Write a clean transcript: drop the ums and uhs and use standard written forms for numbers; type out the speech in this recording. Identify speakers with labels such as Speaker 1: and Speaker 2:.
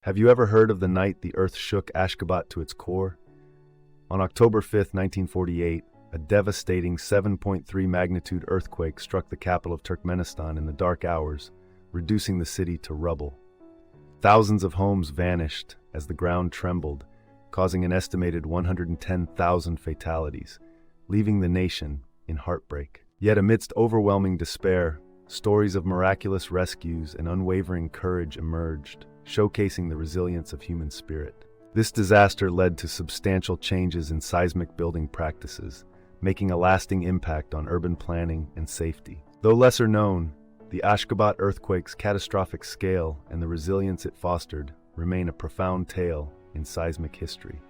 Speaker 1: Have you ever heard of the night the earth shook Ashgabat to its core? On October 5, 1948, a devastating 7.3 magnitude earthquake struck the capital of Turkmenistan in the dark hours, reducing the city to rubble. Thousands of homes vanished as the ground trembled, causing an estimated 110,000 fatalities, leaving the nation in heartbreak. Yet amidst overwhelming despair, stories of miraculous rescues and unwavering courage emerged, showcasing the resilience of human spirit. This disaster led to substantial changes in seismic building practices, making a lasting impact on urban planning and safety. Though lesser known, the Ashgabat earthquake's catastrophic scale and the resilience it fostered remain a profound tale in seismic history.